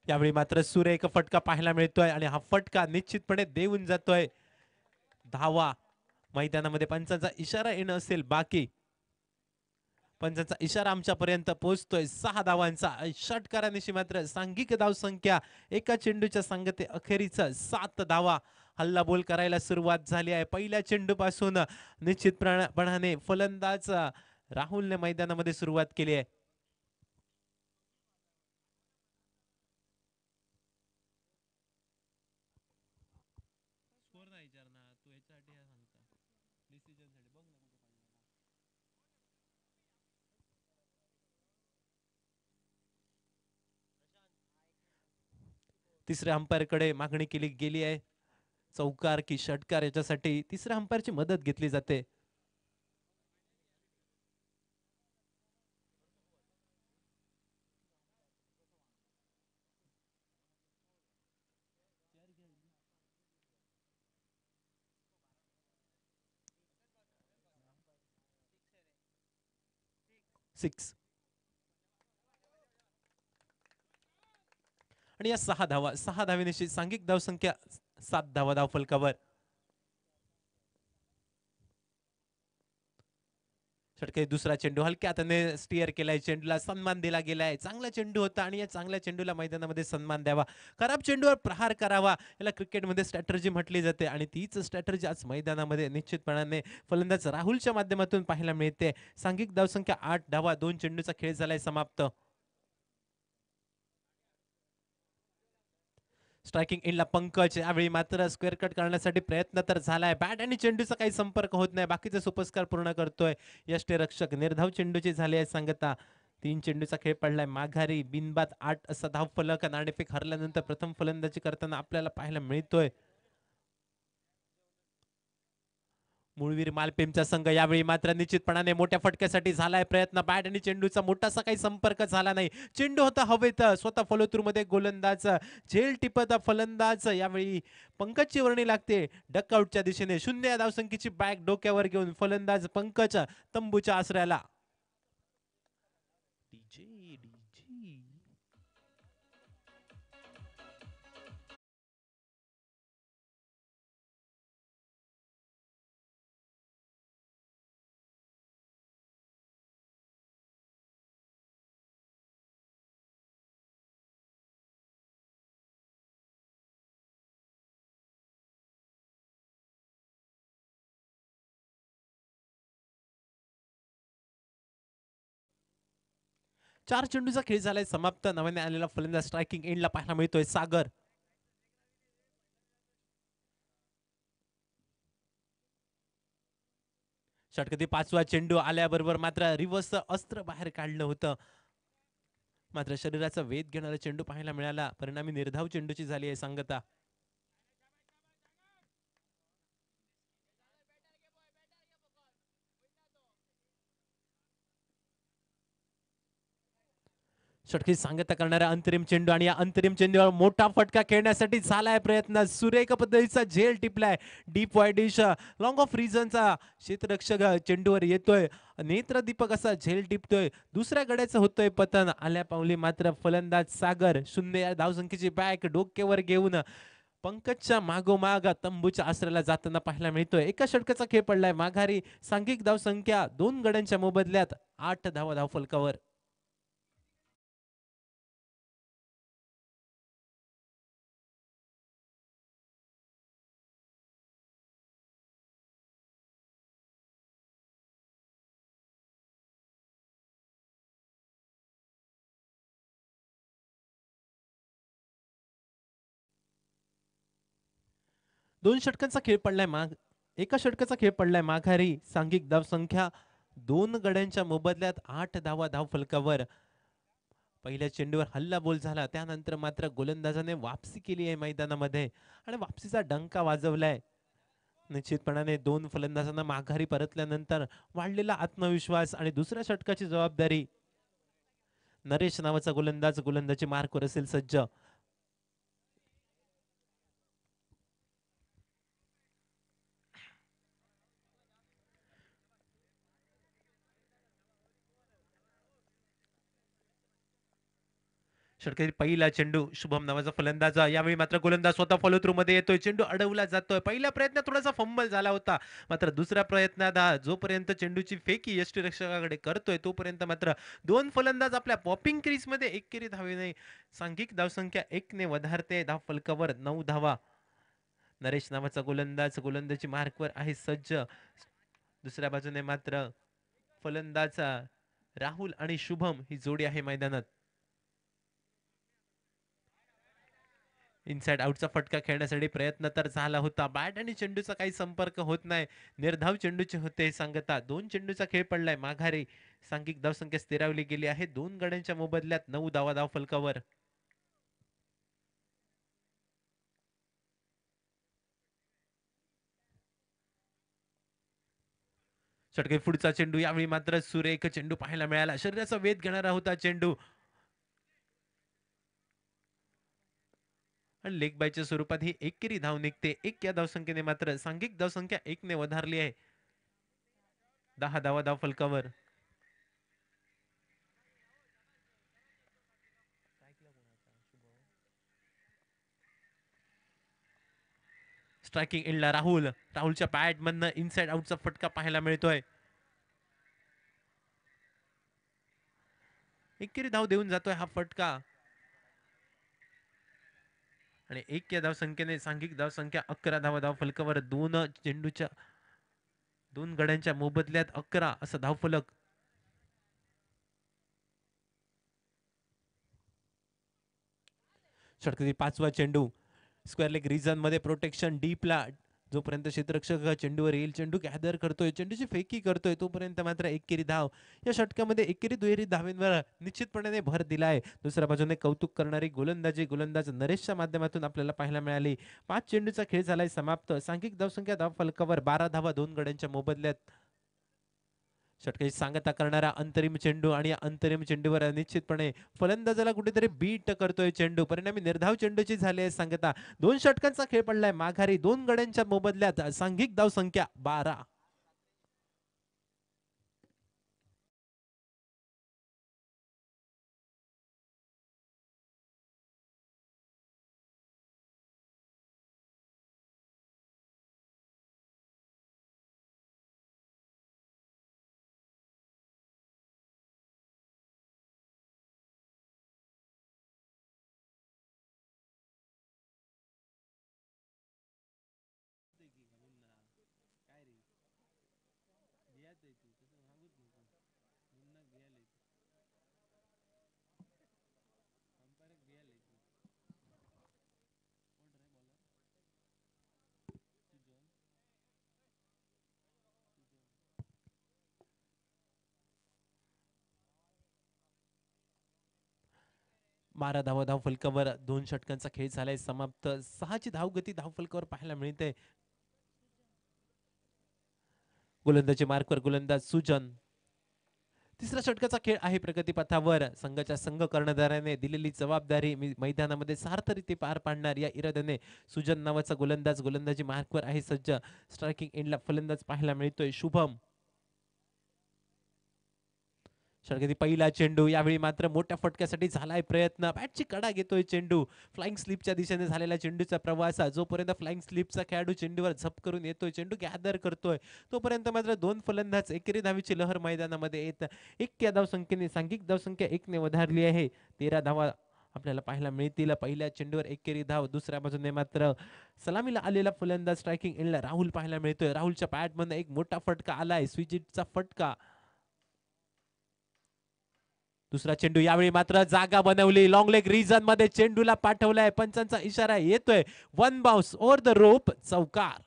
यावेळी मात्र सुरेख फटका पाहायला मिळतोय आणि हा फटका निश्चितपणे देऊन जातोय धावा. मैदानामध्ये पंचांचा इशारा येणं असेल बाकी. पंचांचा इशारा आमच्यापर्यंत पोहोचतोय. 6 धावांचा षटकारानिशी मात्र सांघिक धावसंख्या एका चेंडूच्या सांगते अखेरीचा 7 धावा. हल्लाबोल करायला सुरुवात झाली आहे. पहिल्या चेंडूपासून निश्चितपणाने फलंदाज राहुलने मैदानामध्ये सुरुवात केली आहे. तिसऱ्या अंपायरकडे मागणी केली गेली आहे. चौकार की षटकार याच्यासाठी तिसऱ्या अंपायरची मदत घेतली जाते. सिक्स. आणि या 6 धावा, 6 धावेनिशी सांघिक धावसंख्या 7 धावा धाव फलकावर. षटके दुसरा चेंडू हलक्या हाताने स्टिअर केलाय. चेंडूला सन्मान दिला गेलाय. चांगला चेंडू होता आणि या चांगल्या चेंडूला मैदानामध्ये सन्मान द्यावा. खराब चेंडूवर प्रहार करावा. याला क्रिकेटमध्ये स्ट्रॅटर्जी म्हटली जाते आणि तीच स्ट्रॅटर्जी आज मैदानामध्ये निश्चितपणाने फलंदाज राहुलच्या माध्यमातून पाहायला मिळते. सांघिक धावसंख्या 8 धावा. 2 चेंडूचा खेळ झालाय समाप्त. स्ट्रायकिंग एंडला पंकज. यावेळी मात्र स्क्वेअर कट करण्यासाठी प्रयत्न तर झालाय. बॅट आणि चेंडूचा काही संपर्क होत नाही. बाकीचे सुपस्कार पूर्ण करतोय यष्टीरक्षक. निर्धाव चेंडूची झाली आहे सांगता. 3 चेंडूचा खेळ पडलाय माघारी. बिनबाद 8 असा धाव फलक. नाणेफेक हरल्यानंतर प्रथम फलंदाजी करताना आपल्याला पाहायला मिळतोय. मूळवीर मालपेमचा संघ यावेळी मात्र निश्चितपणाने मोठ्या फटक्यासाठी झालाय प्रयत्न. बॅट आणि चेंडूचा मोठासा काही संपर्क झाला नाही. चेंडू होता हवेत. स्वतः फॉलोथ्रू मध्ये गोलंदाज झेल टिपत फलंदाज. यावेळी पंकजची वर्णी लागते डकआउटच्या दिशेने. 0 या धावसंख्येची बॅग डोक्यावर घेऊन फलंदाज पंकज तंबूच्या आसऱ्याला. डीजे डीजे 4 चेंडूचा खेळ झालाय समाप्त. नव्याने आलेला फलंदाज स्ट्रायकिंग एंडला पाहायला मिळतोय सागर. षटकती 5वा चेंडू आल्याबरोबर मात्र रिव्हर्स अस्त्र बाहेर काढलं होतं. मात्र शरीराचा वेध घेणारा चेंडू पाहायला मिळाला. परिणामी निर्धाव चेंडूची झाली आहे सांगता. षटकी सांगता करणारा अंतरिम चेंडू आणि या अंतरिम चेंडूवर मोठा फटका खेळण्यासाठी झालाय प्रयत्न. सुरेख पद्धतीचा झेल टिपलाय. डीप वाईड डिश लॉंग ऑफ रिझनचा क्षेत्ररक्षक चेंडूवर येतोय. नेत्रदीपक असा झेल टिपतोय. दुसऱ्या गड्याचं होतोय पतन. आल्या पावली मात्र फलंदाज सागर 0 या धावसंख्येची बॅक डोक्यावर घेऊन पंकजच्या मागोमाग तंबूच्या आसऱ्याला जाताना पाहायला मिळतोय. एका षटकाचा खेळ पडलाय माघारी. सांघिक धावसंख्या 2 गड्यांच्या मोबदल्यात 8 धावा धाव फलकावर. दोन षटकांचा खेळ पडलाय एका षटकाचा खेळ पडलाय माघारी. सांघिक धावसंख्या 2 गड्यांच्या मोबदल्यात 8 धावा धाव फलकावर. पहिल्या चेंडूवर हल्ला बोल झाला. त्यानंतर मात्र गोलंदाजाने वापसी केली आहे मैदानामध्ये आणि वापसीचा डंका वाजवलाय. निश्चितपणाने 2 फलंदाजांना माघारी परतल्यानंतर वाढलेला आत्मविश्वास आणि दुसऱ्या षटकाची जबाबदारी. नरेश नावाचा गोलंदाज गोलंदाजी मार्कवर असेल सज्ज. षटकारी पहिला चेंडू शुभम नावाचा फलंदाज यावेळी मात्र गोलंदाज स्वतः फॉलो थ्रू मध्ये येतोय चेंडू अडवला जातोय पहिल्या प्रयत्नात थोडासा फंबल झाला होता मात्र दुसऱ्या प्रयत्नात जोपर्यंत चेंडूची फेकी यष्टीरक्षकाकडे करतोय तोपर्यंत मात्र दोन फलंदाज आपल्या पॉपिंग क्रीज मध्ये एकेरी धावेने सांघिक धावसंख्या 1 ने वधारते धाव फलकावर 9 धावा नरेश नावाचा गोलंदाज गोलंदाजी मार्कवर आहे सज्ज दुसऱ्या बाजूने मात्र फलंदाज राहुल आणि शुभम ही जोडी आहे मैदानात इनसाइड आउटचा फटका खेळण्यासाठी प्रयत्न तर झाला होता बॅट आणि चेंडूचा काही संपर्क होत नाही निर्धाव चेंडूचे होते सांगता दोन चेंडूचा खेळ पडलाय माघारी सांघिक धावसंख्या स्थिरावली गेली आहे दोन गड्यांच्या मोबदल्यात 9 धावा धाव फलकावर षटके पुढचा चेंडू यावेळी मात्र सुरेख चेंडू पाहायला मिळाला शरीराचा वेध घेणारा होता चेंडू आणि लेग बायच्या स्वरूपात ही एकेरी धाव निघते एक या धावसंख्येने मात्र सांघिक धावसंख्या 1 ने वधारली आहे 10 धावा धाव फलकावर स्ट्रायकिंग एंडला राहुलच्या बॅट मधनं इनसाइड आउटचा फटका पाहायला मिळतोय एकेरी धाव देऊन जातोय हा फटका आणि एक या धावसंख्येने सांघिक धावसंख्या 11 धावा धाव फलकावर दोन गड्यांच्या मोबदल्यात 11 असा धावफलक षटकारी पाचवा चेंडू स्क्वेअर लेग रिजन मध्ये प्रोटेक्शन डीपला जोपर्यंत क्षेत्ररक्षक चेंडूवर येईल चेंडू गॅदर करतोय चेंडूची फेकी करतोय तोपर्यंत मात्र एकेरी धाव या षटकामध्ये एकेरी दुहेरी धावेंवर निश्चितपणे भर दिलाय दुसऱ्या बाजूने कौतुक करणारी गोलंदाज नरेशच्या माध्यमातून आपल्याला पाहायला मिळाली 5 चेंडूचा खेळ झालाय समाप्त सांघिक धावसंख्या धाव फलकावर 12 धावा दोन गड्यांच्या मोबदल्यात षटकाची सांगता करणारा अंतरिम चेंडू आणि या अंतरिम चेंडूवर निश्चितपणे फलंदाजाला कुठेतरी बीट करतोय चेंडू परिणामी निर्धाव चेंडूची झाली आहे सांगता 2 षटकांचा खेळ पडलाय माघारी 2 गड्यांच्या मोबदल्यात सांघिक धाव संख्या 12 12 धावा धाव फलकावर 2 षटकांचा खेळ झालाय समाप्त 6 ची धावगती धाव फलकावर पाहायला मिळते गोलंदाजी मार्कवर गोलंदाज सुजन तिसऱ्या षटकाचा खेळ आहे प्रगतीपथावर संघाच्या संघ कर्णधाराने दिलेली जबाबदारी मैदानामध्ये सार्थरीत्या पार पाडणार या इराद्याने सुजन नावाचा गोलंदाजी मार्कवर आहे सज्ज स्ट्रायकिंग एंडला फलंदाज पाहायला मिळतोय शुभम षटकातील पहिला चेंडू यावेळी मात्र मोठ्या फटक्यासाठी झालाय प्रयत्न बॅटची कडा घेतोय चेंडू फ्लाइंग स्लिपच्या दिशेने झालेला चेंडूचा प्रवास जोपर्यंत फ्लाइंग स्लिपचा खेळाडू चेंडूवर झप करून येतोय चेंडू गॅदर करतोय तोपर्यंत मात्र 2 फलंदाज एकेरी धावीची लहर मैदानामध्ये येत 1 या धावसंख्येने सांघिक धावसंख्या 1 ने वधारली आहे 13 धावा आपल्याला पाहायला मिळतील पहिल्या चेंडूवर एकेरी धाव दुसऱ्या बाजूने मात्र सलामीला आलेला फलंदाज स्ट्रायकिंग एंडला राहुल पाहायला मिळतोय राहुलच्या बॅटमधून एक मोठा फटका आलाय स्विचिटचा फटका दुसरा चेंडू यावेळी मात्र जागा बनवली लॉंग लेग रिजन मध्ये चेंडूला पाठवलाय पंचांचा इशारा येतोय 1 बाउन्स ओव्हर द रोप चौकार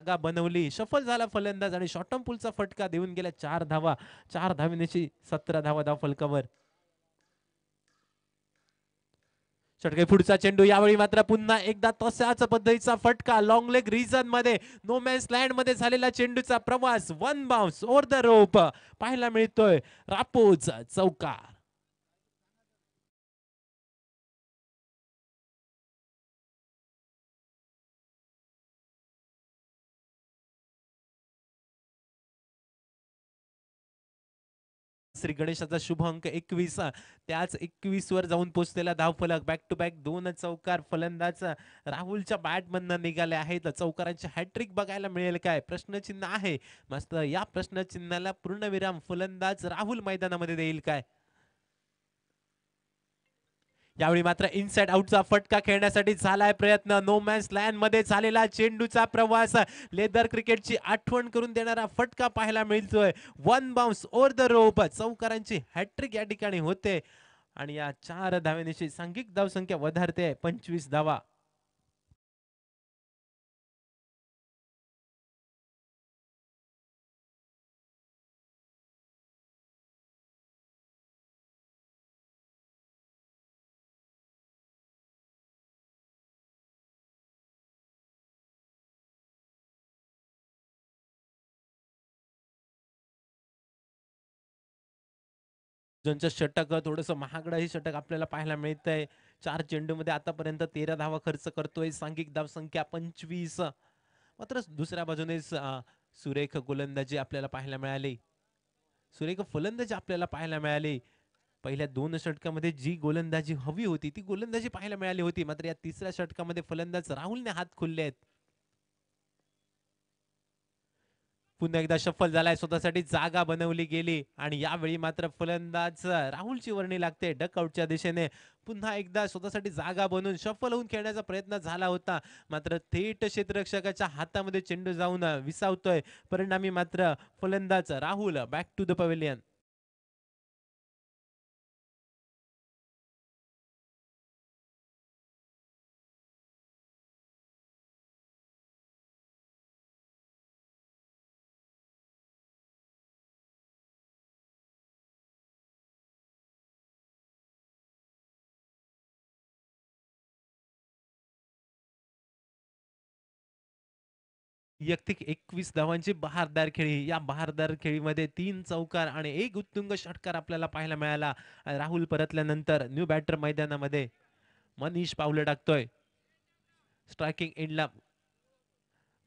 जागा बनवली शफल झाला फलंदाज आणि शॉर्टम पुलचा फटका देऊन गेल्या 4 धावा 4 धावेची 17 धावा धाव फलकावर षटके पुढचा चेंडू यावेळी मात्र पुन्हा एकदा तशाच पद्धतीचा फटका लॉंग लेग रिजन मध्ये नो मॅन्स लँड मध्ये झालेला चेंडूचा प्रवास 1 बाउन्स ओव्हर द रोप पाहायला मिळतोय रापोज चौकार श्री गणेशाचा शुभ अंक 21. त्याच 21 वर जाऊन पोहोचलेला धावफलक. बॅक टू बॅक 2 चौकार फलंदाज राहुलच्या बॅटमधनं निघाले आहेत. चौकारांची हॅट्रिक बघायला मिळेल काय? प्रश्नचिन्ह आहे. मस्त या प्रश्नचिन्हाला पूर्णविराम फलंदाज राहुल मैदानामध्ये देईल काय? यावेळी मात्र इनसाइड आउटचा फटका खेळण्यासाठी झालाय प्रयत्न. नो मॅन्स लँड मध्ये झालेला चेंडूचा प्रवास. लेदर क्रिकेटची आठवण करून देणारा फटका पाहायला मिळतोय. One bounce over the rope. चौकारांची हॅट्रिक या ठिकाणी होते आणि या 4 धावेनिशी सांघिक धावसंख्या वधारते 25 धावा. ज्यांचं षटक थोडंसं महागडं षटक आपल्याला पाहायला मिळतंय. 4 चेंडूमध्ये आतापर्यंत 13 धावा खर्च करतोय. सांघिक धावसंख्या 25. मात्र दुसऱ्या बाजूने सुरेख गोलंदाजी आपल्याला पाहायला मिळाली. सुरेख फलंदाजी आपल्याला पाहायला मिळाली. पहिल्या 2 षटकामध्ये जी गोलंदाजी हवी होती ती गोलंदाजी पाहायला मिळाली होती. मात्र या तिसऱ्या षटकामध्ये फलंदाज राहुलने हात खोलले आहेत. पुन्हा एकदा शफल झालाय. स्वतःसाठी जागा बनवली गेली आणि यावेळी मात्र फलंदाज राहुलची वर्णी लागते डकआउटच्या दिशेने. पुन्हा एकदा स्वतःसाठी जागा बनवून शफल होऊन खेळण्याचा प्रयत्न झाला होता. मात्र थेट क्षेत्ररक्षकाच्या हातामध्ये चेंडू जाऊन विसावतोय. परिणामी मात्र फलंदाज Rahul back to the pavilion. वैयक्तिक 21 धावांची बहारदार खेळी. या बहारदार खेळीमध्ये 3 चौकार आणि 1 उत्तुंग षटकार आपल्याला पाहायला मिळाला. राहुल परतल्यानंतर न्यू बॅटर मैदानामध्ये मनीष पावलं टाकतोय. स्ट्रायकिंग एंडला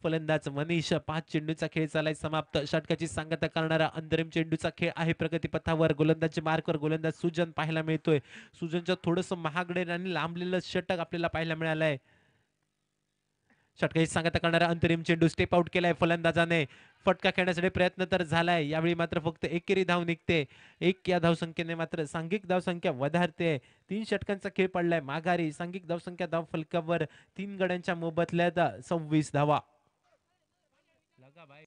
फलंदाज मनीष. 5 चेंडूचा खेळ चालाय समाप्त. षटकाची सांगता करणारा अंतरिम चेंडूचा खेळ आहे प्रगतीपथावर. गोलंदाज मार्कवर गोलंदाज सुजन पाहायला मिळतोय. सुजनचं थोडंसं महागडे आणि लांबलेलं षटक आपल्याला पाहायला मिळालंय. षटकाची सांगता करणारा अंतरिम चेंडू स्टेप आउट केलाय फलंदाजाने. फटका खेळण्यासाठी प्रयत्न तर झालाय. यावेळी मात्र फक्त एकेरी धाव निघते. 1 या धावसंख्येने मात्र सांघिक धावसंख्या वधारते. 3 षटकांचा खेळ पडलाय माघारी. सांघिक धावसंख्या धाव फलकावर 3 गड्यांच्या मोबदल्यात 26 धावा. लगा भाई.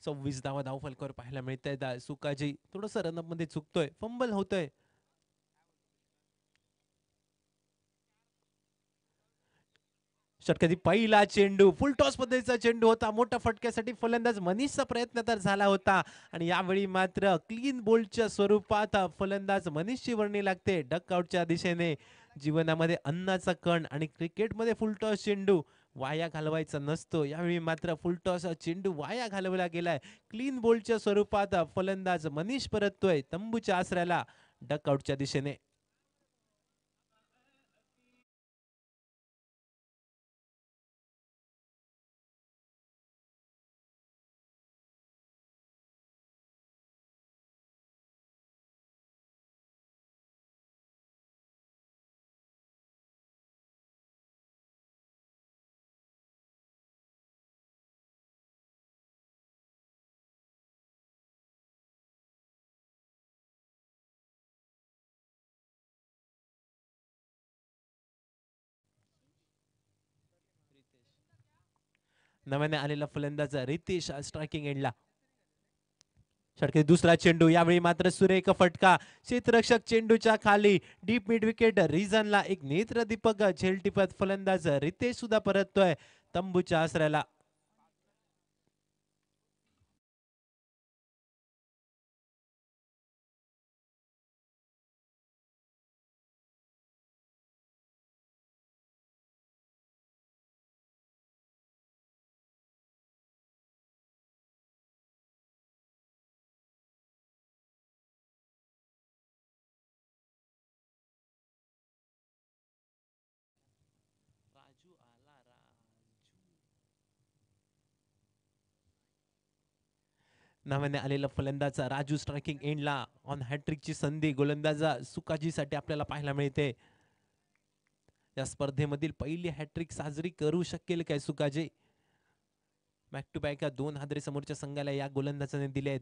सव्वीस धावा धाव फलकावर पाहायला मिळत आहेत. सुकाजी थोडस रनअप मध्ये चुकतोय. फंबल होतोय. षटकातील पहिला चेंडू फुल टॉस पद्धतीचा चेंडू होता. मोठ्या फटक्यासाठी फलंदाज मनीषचा प्रयत्न तर झाला होता आणि यावेळी मात्र क्लीन बोल्डच्या स्वरूपात फलंदाज मनीषची वर्णी लागते डकआउटच्या दिशेने. जीवनामध्ये अन्नाचा कण आणि क्रिकेटमध्ये फुल टॉस चेंडू वाया घालवायचा नसतो. यावेळी मात्र फुल टॉस चेंडू वाया घालवला गेलाय. क्लीन बोल्डच्या स्वरूपात फलंदाज मनीष परततोय तंबूच्या आसऱ्याला डकआउटच्या दिशेने. नव्याने आलेला फलंदाज रितेश स्ट्रायकिंग एंडला. षटके दुसरा चेंडू, यावेळी मात्र सुरेख फटका, क्षेत्ररक्षक चेंडूच्या खाली, डीप मिड विकेट रिझनला एक नेत्रदीपक झेल टिपत फलंदाज रितेश सुद्धा परततोय तंबूच्या आसऱ्याला. नावाने आलेला फलंदाज राजू स्ट्रायकिंग एंडला. ऑन हॅट्रिकची संधी गोलंदाज सुकाजीसाठी आपल्याला पाहायला मिळते. या स्पर्धेमधील पहिली हॅट्रिक साजरी करू शकेल काय सुकाजी? बॅक टू बॅक 2 हादरे समोरच्या संघाला या गोलंदाजाने दिलेत.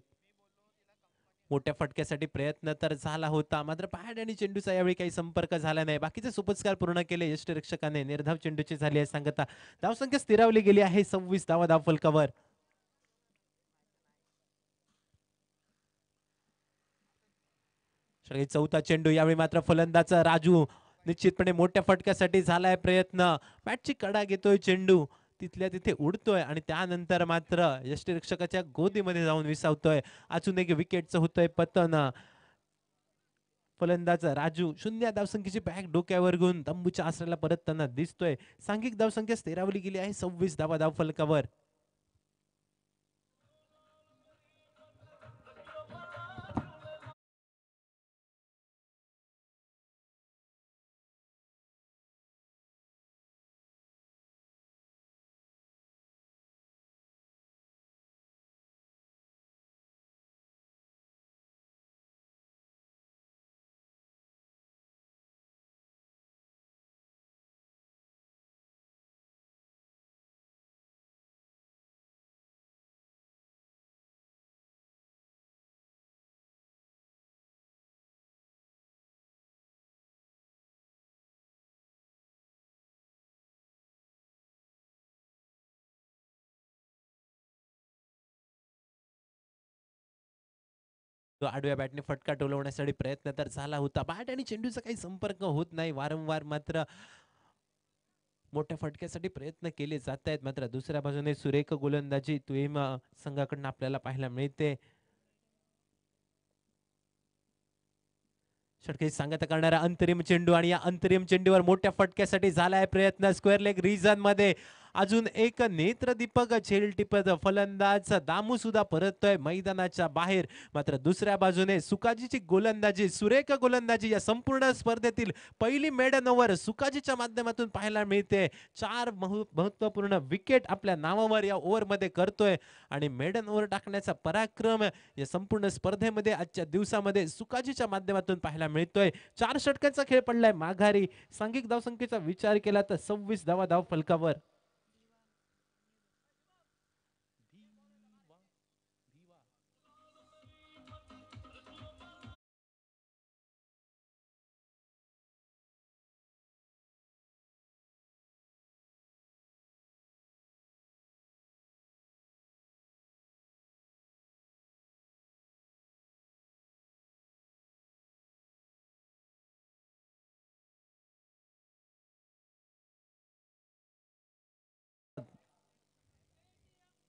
मोठ्या फटक्यासाठी प्रयत्न तर झाला होता, मात्र पॅड आणि चेंडूचा यावेळी काही संपर्क झाला नाही. बाकीचे सुपस्कार पूर्ण केले यष्टीरक्षकाने. निर्धाव चेंडूची झाली आहे सांगता. धावसंख्या स्थिरावली गेली आहे 26 धावा धाव फलकावर. चौथा चेंडू, यावेळी मात्र फलंदाज राजू निश्चितपणे मोठ्या फटक्यासाठी झालाय प्रयत्न. बॅटची कडा घेतोय चेंडू, तिथल्या तिथे उडतोय आणि त्यानंतर मात्र यष्टीरक्षकाच्या गोदीमध्ये जाऊन विसावतोय. अजून एक विकेटचं होतंय पतन. फलंदाज राजू शून्य धावसंख्येची बॅग डोक्यावर घेऊन तंबूच्या आसऱ्याला परतताना दिसतोय. सांघिक धावसंख्या स्थिरावली गेली आहे 26 धावा धाव फलकावर. तो आडव्या बॅटने फटका टोलवण्यासाठी प्रयत्न तर झाला होता. बॅट आणि चेंडूचा काही संपर्क होत नाही. वारंवार मात्र मोठ्या फटक्यासाठी प्रयत्न केले जात आहेत. मात्र दुसऱ्या बाजूने सुरेख गोलंदाजी तुईम संघाकडून आपल्याला पाहायला मिळते. षटके सांगत करणारा अंतरिम चेंडू आणि या अंतरिम चेंडूवर मोठ्या फटक्यासाठी झालाय प्रयत्न. स्क्वेअर लेग रिजन मध्ये अजून एक नेत्रदीपक झेल टिपत फलंदाज दामू सुद्धा परततोय मैदानाच्या बाहेर. मात्र दुसऱ्या बाजूने सुकाजीची गोलंदाजी, सुरेख गोलंदाजी या संपूर्ण स्पर्धेतील पहिली मेडन ओव्हर सुकाजीच्या माध्यमातून पाहायला मिळते. 4 महत्वपूर्ण विकेट आपल्या नावावर या ओव्हर मध्ये करतोय आणि मेडन ओव्हर टाकण्याचा पराक्रम या संपूर्ण स्पर्धेमध्ये आजच्या दिवसामध्ये सुकाजीच्या माध्यमातून पाहायला मिळतोय. 4 षटकांचा खेळ पडलाय माघारी. सांघिक धावसंख्येचा विचार केला तर 26 धावा धाव फलकावर.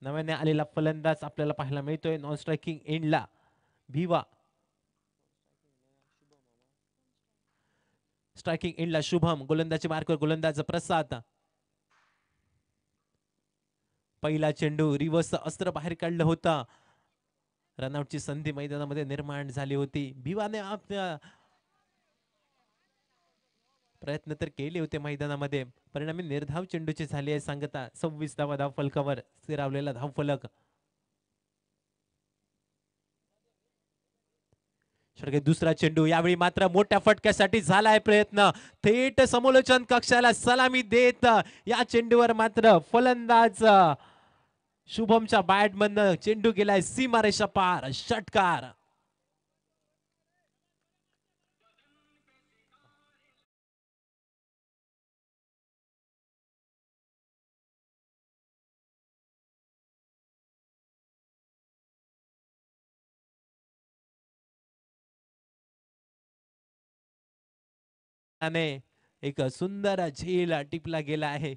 नव्याने आलेला फलंदाज आपल्याला पाहायला मिळतोय नॉन स्ट्रायकिंग एंडला भिवा. स्ट्रायकिंग एंडला शुभम. गोलंदाजी मार्कवर गोलंदाज प्रसाद. पहिला चेंडू रिवर्स अस्त्र बाहेर काढलं होतं. रनआउटची संधी मैदानामध्ये निर्माण झाली होती. भिवाने आपल्या प्रयत्न तर केले होते मैदानामध्ये, परिणामी निर्धाव चेंडूची झाली आहे सांगता. 26 धावा धाव फलकावर स्थिरावलेला धाव फलक. दुसरा चेंडू, यावेळी मात्र मोठ्या फटक्यासाठी झालाय प्रयत्न. थेट समालोचन कक्षाला सलामी देत या चेंडूवर मात्र फलंदाज शुभमच्या बॅट मधनं चेंडू गेलाय सीमारेषा पार. षटकार. आणि एक सुंदर झेल टिपला गेला आहे.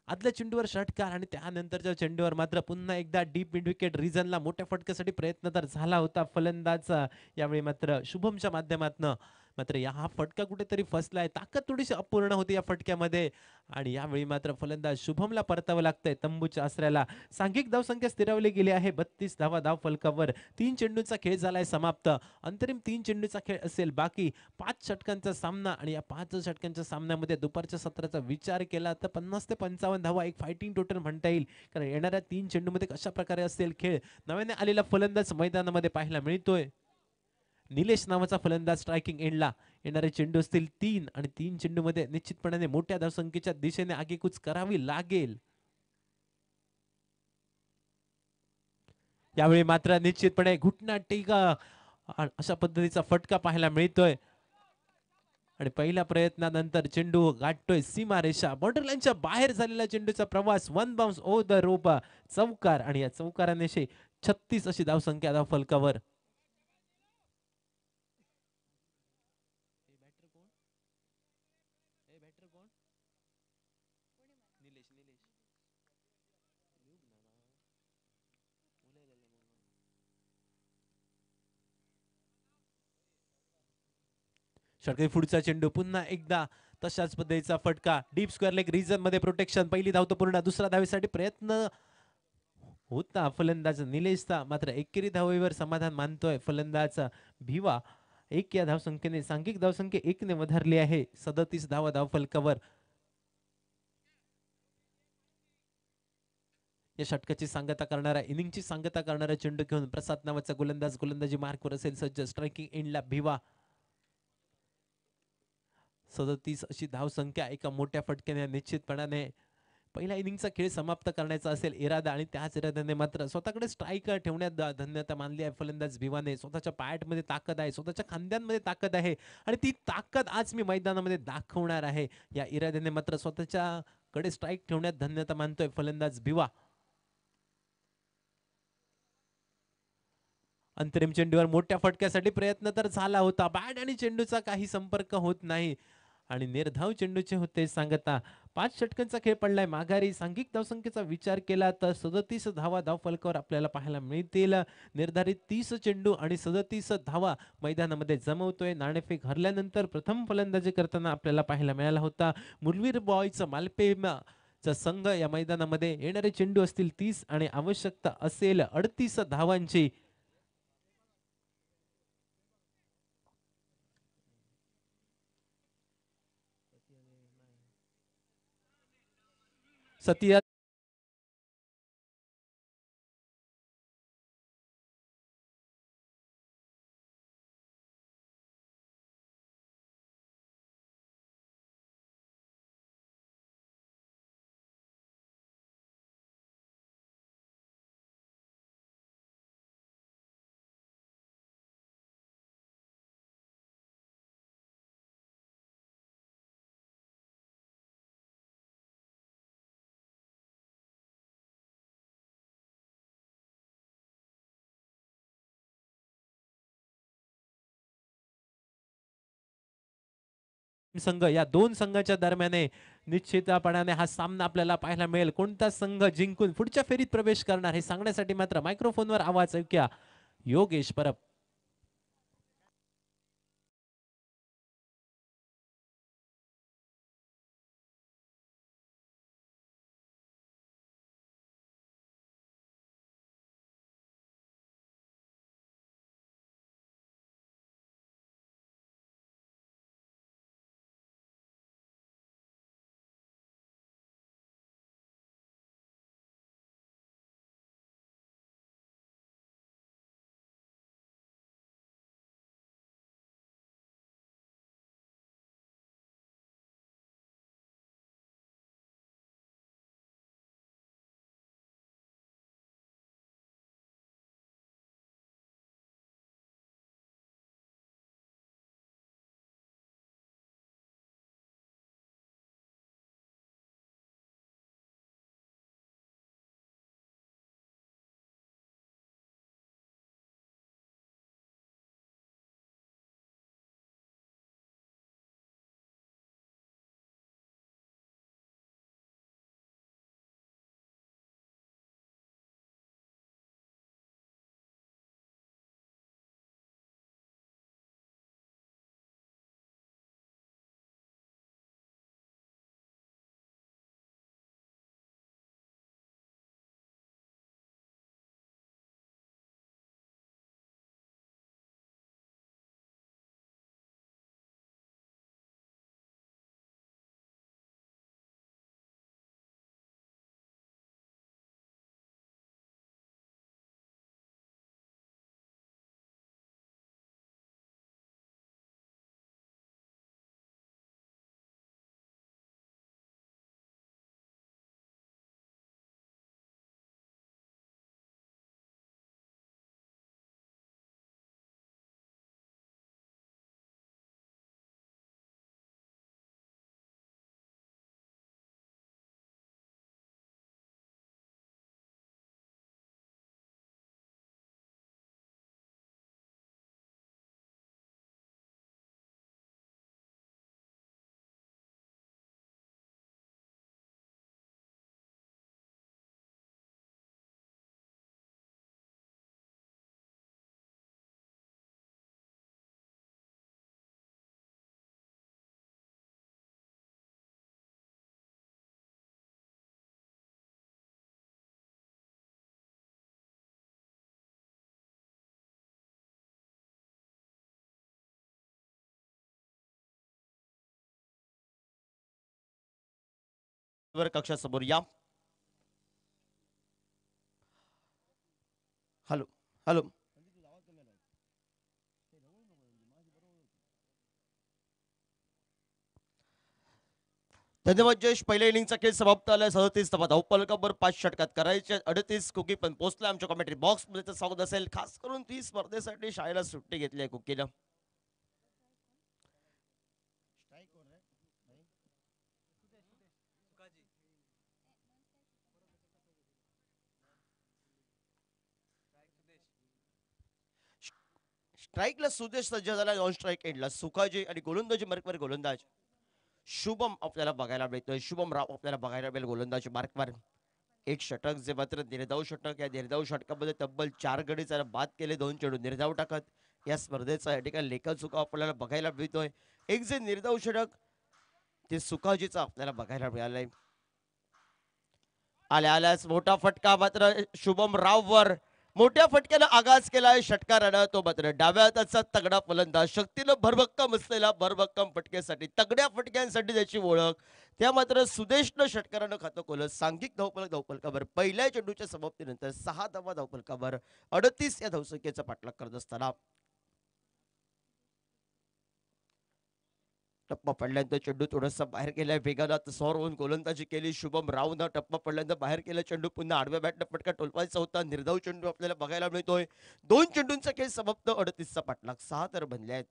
आदल्या चेंडूवर षटकार आणि त्यानंतरच्या चेंडूवर मात्र पुन्हा एकदा डीप मिड विकेट रिजनला मोठ्या फटक्यासाठी प्रयत्न तर झाला होता फलंदाज यावेळी मात्र शुभमच्या माध्यमातनं मात्र हा फटका कुठेतरी फसलाय. ताकद थोडीशी अपूर्ण होती या फटक्यामध्ये आणि यावेळी मात्र फलंदाज शुभमला परतावं लागतंय तंबूच्या आसऱ्याला. सांघिक धावसंख्या स्थिरावली गेली आहे 32 धावा धाव फलकावर. 3 चेंडूंचा खेळ झालाय समाप्त. अंतरिम 3 चेंडूचा खेळ असेल बाकी. 5 षटकांचा सामना आणि या 5 षटकांच्या सामन्यामध्ये दुपारच्या सत्राचा विचार केला तर 50 ते 55 धावा एक फायटिंग टोटल म्हणता येईल. कारण येणाऱ्या 3 चेंडूमध्ये कशा प्रकारे असेल खेळ. नव्याने आलेला फलंदाज मैदानामध्ये पाहायला मिळतोय. निलेश नावाचा फलंदाज स्ट्रायकिंग एंडला. येणारे चेंडू असतील 3 आणि 3 चेंडूमध्ये निश्चितपणाने मोठ्या धावसंख्येच्या दिशेने आगेकूच करावी लागेल. यावेळी मात्र निश्चितपणे घुटना टेका अशा पद्धतीचा फटका पाहायला मिळतोय. आणि पहिल्या प्रयत्नानंतर चेंडू गाठतोय सीमारेषा. बॉर्डर लाईनच्या बाहेर झालेला चेंडूचा प्रवास वन बाउन्स ओव्हर द रोप चौकार आणि या चौकाराने 36 अशी धावसंख्या धाव फलकावर. षटकारी पुढचा चेंडू पुन्हा एकदा तशाच पद्धतीचा फटका डीप स्क्वेअर लेग रिजन मध्ये प्रोटेक्शन. पहिली धाव तो पूर्ण. दुसरा धावेसाठी प्रयत्न होता फलंदाज निलेशचा मात्र एकेरी धावेवर समाधान मानतोय फलंदाज भिवा. एक या धावसंख्येने सांघिक धावसंख्या 1 ने वधारली आहे. 37 धावा धाव फलकावर. या षटकाची सांगता करणारा इनिंगची सांगता करणारा चेंडू घेऊन प्रसाद नावाचा गोलंदाज गोलंदाजी मार्कवर असेल सज्ज. स्ट्रायकिंग एंडला भिवा. 37 अशी धावसंख्या एका मोठ्या फटक्याने निश्चितपणाने पहिल्या इनिंगचा खेळ समाप्त करण्याचा असेल इरादा आणि त्याच इराद्याने मात्र स्वतःकडे स्ट्राईक ठेवण्यात धन्यता मानली आहे फलंदाज भिवाने. स्वतःच्या पायामध्ये ताकद आहे, स्वतःच्या खांद्यांमध्ये ताकद आहे आणि ती ताकद आज मी मैदानामध्ये दाखवणार आहे या इराद्याने मात्र स्वतःच्या कडे स्ट्राईक ठेवण्यात धन्यता मानतोय फलंदाज भिवा. अंतरिम चेंडूवर मोठ्या फटक्यासाठी प्रयत्न तर झाला होता. बॅट आणि चेंडूचा काही संपर्क होत नाही आणि निर्धाव चेंडूचे होते सांगता. 5 षटकांचा खेळ पडलाय माघारी. सांघिक धावसंख्येचा विचार केला तर 37 धावा धाव फलकावर आपल्याला पाहायला मिळतील. निर्धारित 30 चेंडू आणि 37 धावा मैदानामध्ये जमवतोय. नाणेफेक हरल्यानंतर प्रथम फलंदाजी करताना आपल्याला पाहायला मिळाला होता. मुरवीर बॉयचं मालपेम चा संघ या मैदानामध्ये येणारे चेंडू असतील 30 आणि आवश्यकता असेल 38 धावांची. सत्या संघ या दोन संघाच्या दरम्यान निश्चितपणाने हा सामना आपल्याला पाहायला मिळेल. कोणता संघ जिंकून पुढच्या फेरीत प्रवेश करणार हे सांगण्यासाठी मात्र मायक्रोफोनवर आवाज ऐकूया योगेश परब. वर कक्षासमोर या. Hello hello. धन्यवाद जयेश. पहिल्या इनिंगचा खेळ समाप्त झालाय. 37 धावपलकावर 5 षटकात करायचे 38. कुकी पण पोहोचला आमच्या कॉमेंट्री बॉक्स मध्ये. तर स्वागत असेल खास करून ती स्पर्धेसाठी शाळेला सुट्टी घेतली आहे कुकीनं. स्ट्राईकला सुदेश सज्ज झाला. नॉन स्ट्राईक एंडला सुखाजी आणि गोलंदाजी मार्कवर गोलंदाज शुभम आपल्याला बघायला मिळतोय. शुभम राव आपल्याला बघायला मिळेल गोलंदाजी मार्कवर. एक षटक जे मात्र निर्धाव षटक. या निर्धाव षटकामध्ये तब्बल 4 गडी त्याला बाद केले. 2 चेंडू निर्धाव टाकत या स्पर्धेचा या ठिकाणी लेखा चुका आपल्याला बघायला मिळतोय. एक जे निर्धाव षटक ते सुखाजीचा आपल्याला बघायला मिळालंय. आल्या आल्याच मोठा फटका मात्र शुभम राववर. मोठ्या फटक्यानं आगाज केलाय षटकारानं. तो मात्र डाव्या हाताचा तगडा फलंदाज. शक्तीनं भरभक्कम असलेला भरभक्कम फटकेसाठी तगड्या फटक्यांसाठी त्याची ओळख. त्या मात्र सुदेशनं षटकारानं खातं खोलं. सांघिक धावपलकावर पहिल्या चेंडूच्या समाप्तीनंतर 6 धावा धावपलकावर 38 या धावसंख्येचा पाठलाग करत असताना टप्पा पडल्यानंतर चेंडू थोडासा बाहेर गेलाय वेगानं. सौर होऊन गोलंदाजी केली शुभम रावनं. टप्पा पडल्यानंतर बाहेर केला चेंडू. पुन्हा आडव्या बॅटनं फटका टोलवायचा होता. निर्धाव चेंडू आपल्याला बघायला मिळतोय. 2 चेंडूंचा खेळ समाप्त. 38चा पाठलाग. 6 तर बनले आहेत.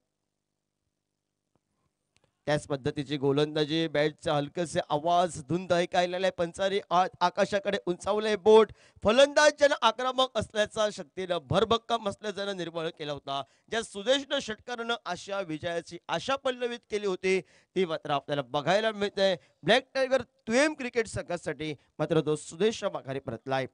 त्याच पद्धतीची गोलंदाजी. बॅटचा हलकसे आवाज धुंद ऐकायला. पंचारी आकाशाकडे उंचावलंय बोट. फलंदाज ज्यानं आक्रमक असल्याचा शक्तीनं भरभक्कम असल्याचं निर्माण केला होता. ज्या सुदेशनं षटकारानं आशा विजयाची आशा पल्लवित केली होती ती मात्र आपल्याला बघायला मिळते. ब्लॅक टायगर तुएम क्रिकेट संघासाठी मात्र तो सुदेश माघारी परतलाय.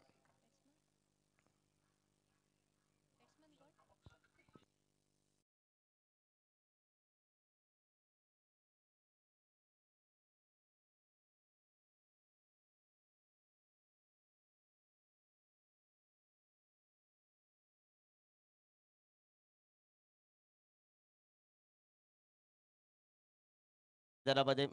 मैदानामध्ये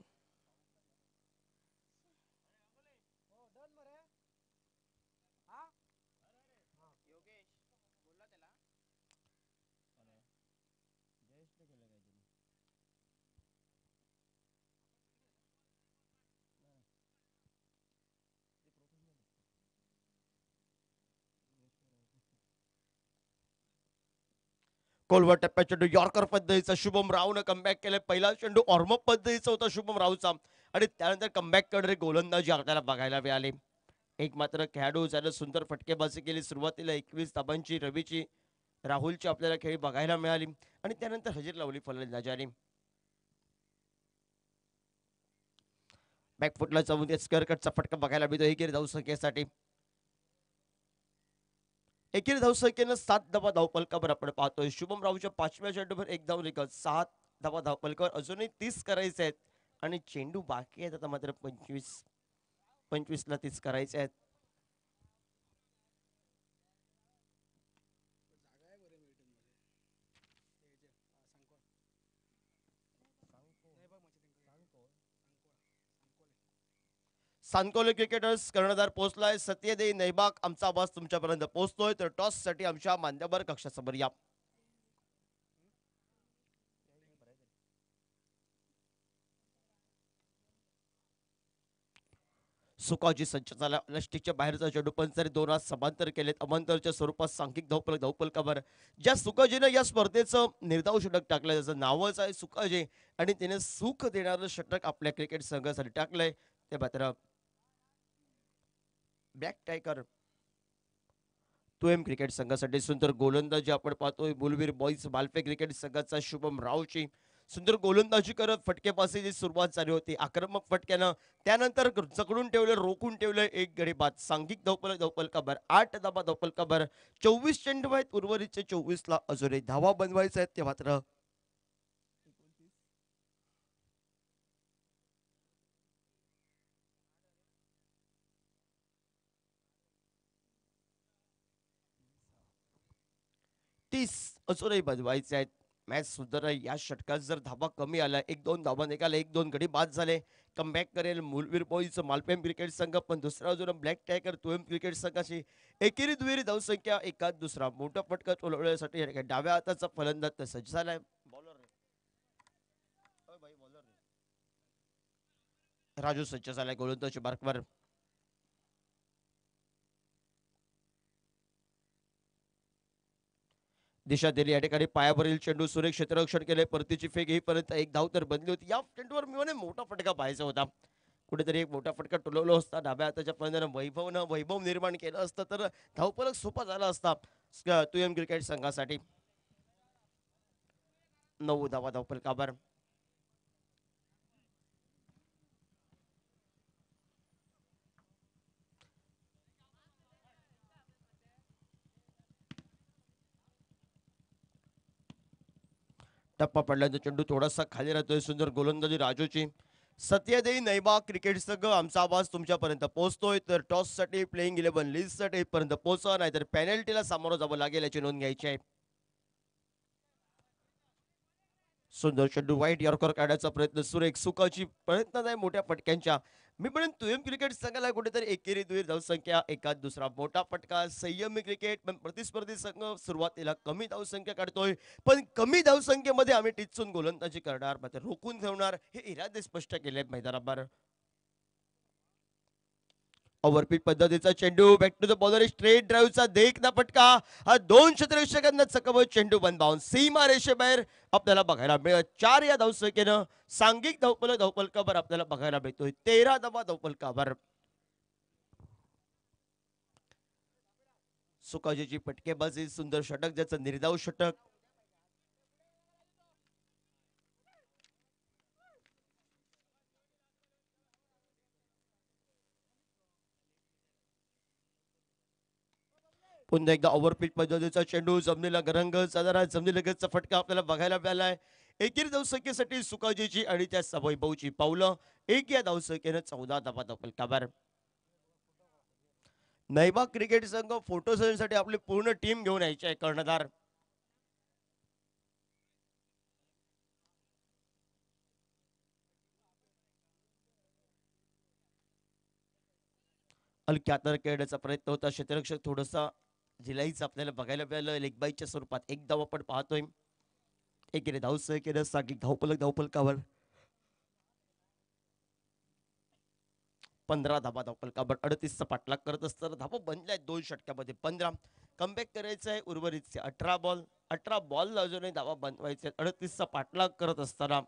कोलवर टप्प्यात चेंडू यॉर्कर पद्धतीचा शुभम रावनं कमबॅक केलं. पहिला चेंडू ऑर्मप पद्धतीचा होता शुभम रावचा आणि त्यानंतर कमबॅक करणारे गोलंदाजी आपल्याला बघायला मिळाले. एक मात्र खेळाडू ज्यानं सुंदर फटकेबाजी केली. सुरुवातीला 21 धाबांची रवीची राहुलची आपल्याला खेळी बघायला मिळाली आणि त्यानंतर हजेरी लावली फलंदाजाने. बॅकफुटला जाऊन स्क्वेअर कटचा फटका बघायला मिळतो एकेरी धावसंख्येसाठी. एकेरी धावसंख्येनं 7 धावा धावपलकावर आपण पाहतोय. शुभम रावच्या 5व्या चेंडूवर 1 धाव निघत 7 धावा धावपलकावर अजूनही 30 करायचे आहेत आणि चेंडू बाकी आहेत आता मात्र 25 ला 30 करायचे आहेत. सांकोले क्रिकेटर्स कर्णधार पोहोचलाय. सत्यदे नैबाक आमचा आवाज तुमच्यापर्यंत पोहोचतोय. तर टॉस साठी आमच्या मान्यवर कक्षासमोर या. सुकाजी सज्ज झाला. लष्टीच्या बाहेरचा चेंडू पंचारी 2 हात समांतर केलेत. अमांतरच्या स्वरूपात सांघिक धावपलकावर ज्या सुकाजीनं या स्पर्धेचं निर्धाव षटक टाकलंय त्याचं नावच आहे सुकाजी आणि तिने सुख देणारं षटक आपल्या क्रिकेट संघासाठी टाकलंय. ते मात्र ब्लॅक टायगर तुएम क्रिकेट संघासाठी सुंदर गोलंदाजी आपण पाहतोय. बुलवीर बॉईज मालपे क्रिकेट संघाचा शुभम रावची सुंदर गोलंदाजी करत फटकेपासून सुरुवात झाली होती आक्रमक फटक्यानं. त्यानंतर जकडून ठेवलं रोखून ठेवलं. एक गडी बाद. सांघिक धावपलकावर 8 धावा धावपलकावर 24 चेंडू आहेत. उर्वरितचे 24 ला अजूनही धावा बनवायचे आहेत. ते मात्र तीस अजूनही बनवायचे आहेत. मॅच सुधारला. या षटकात जर धाबा कमी आला, 1-2 धाबा निघाला, 1-2 गडी बाद झाले, कमबॅक करेल मूलवीर बॉईजचं मालपेम क्रिकेट संघ. पण दुसऱ्या बाजूला ब्लॅक टायगर तुएम क्रिकेट संघाची एकेरी दुहेरी धावसंख्या एकात दुसरा मोठा फटका उलवण्यासाठी या ठिकाणी डाव्या हाताचा फलंदाज सज्ज झालाय. राजू सज्ज झालाय गोलंदाजी मार्कवर. दिशा दिली या ठिकाणी पायावरील चेंडू सुरेख क्षेत्ररक्षण केले. परतीची फेक येईपर्यंत एक धाव तर बनली होती. या चेंडूवर मी म्हणे मोठा फटका पाहायचा होता. कुठेतरी एक मोठा फटका टोलवला असता. डाव्या हाताच्या फलंदाजानं वैभव निर्माण केलं असतं तर धावफलक सोपा झाला असता तुयम क्रिकेट संघासाठी. 9 धावा धावफलकावर. टप्पा पडल्याचा चेंडू थोडासा खाली राहतोय. सुंदर गोलंदाजी राजूची. सत्यदेई नैबा क्रिकेट संघ आमचा आवाज तुमच्यापर्यंत पोहोचतोय. तर टॉस साठी प्लेइंग 11 लिस्ट साठी पर्यंत पोहोचा, नाहीतर पेनल्टीला सामोरं जावं लागेल याची नोंद घ्यायची आहे. सुंदर चेंडू वाईट यॉर्कर काढण्याचा प्रयत्न सुरेख सुखाची प्रयत्न नाही मोठ्या फटक्यांच्या. मी म्हणेन तुयम क्रिकेट संघाला कुठेतरी एकेरी दुहेरी धावसंख्या एकात दुसरा मोठा फटका. संयमी क्रिकेट पण प्रतिस्पर्धी संघ सुरुवातीला कमी धावसंख्या काढतोय, पण कमी धावसंख्येमध्ये आम्ही टिचून गोलंदाजी करणार, मात्र रोखून ठेवणार हे इरादे स्पष्ट केले मैदानावर. ओव्हरपीट पद्धतीचा चेंडू back to the bowler. Straight ड्राईव्हचा देखना फटका. हा 2 क्षेत्ररक्षकांना चकवत चेंडू बंद बाउन सीमा रेषेबाहेर आपल्याला बघायला मिळत. 4 या धावसंख्येनं सांघिक धावफलकावर आपल्याला बघायला मिळतोय. 13 धावा धावफलकावर. सुकाजीची फटकेबाजी सुंदर षटक, ज्याचं निर्धाव षटक. पुन्हा एकदा ओव्हरपीट पद्धतीचा चेंडू जमलेला गरंग साधारण जमनीलगतचा फटका आपल्याला बघायला मिळालाय. एकेरी धावसंख्येसाठी सुकाजीची आणि त्या वैभवची पावलं. 1 या धावसंख्येनं 14 धावा धावफलकावर. नैबा क्रिकेट संघ फोटो सेशनसाठी आपली पूर्ण टीम घेऊन यायची आहे. कर्णधार अलक्यातर खेळण्याचा प्रयत्न होता. क्षेत्ररक्षक थोडासा झिलाईच आपल्याला बघायला मिळालं. लेगबाईच्या स्वरूपात एक धाव आपण पाहतोय. एकेरी धावसंख्येनं सांघिक धावफलकावर 15 धाबा धावफलकावर. 38चा पाठलाग करत असताना धाबा बनल्या 2 षटकामध्ये 15. कमबॅक करायचं आहे. उर्वरितचे 18 बॉल अजूनही धाबा बनवायचे. 38चा पाठलाग करत असताना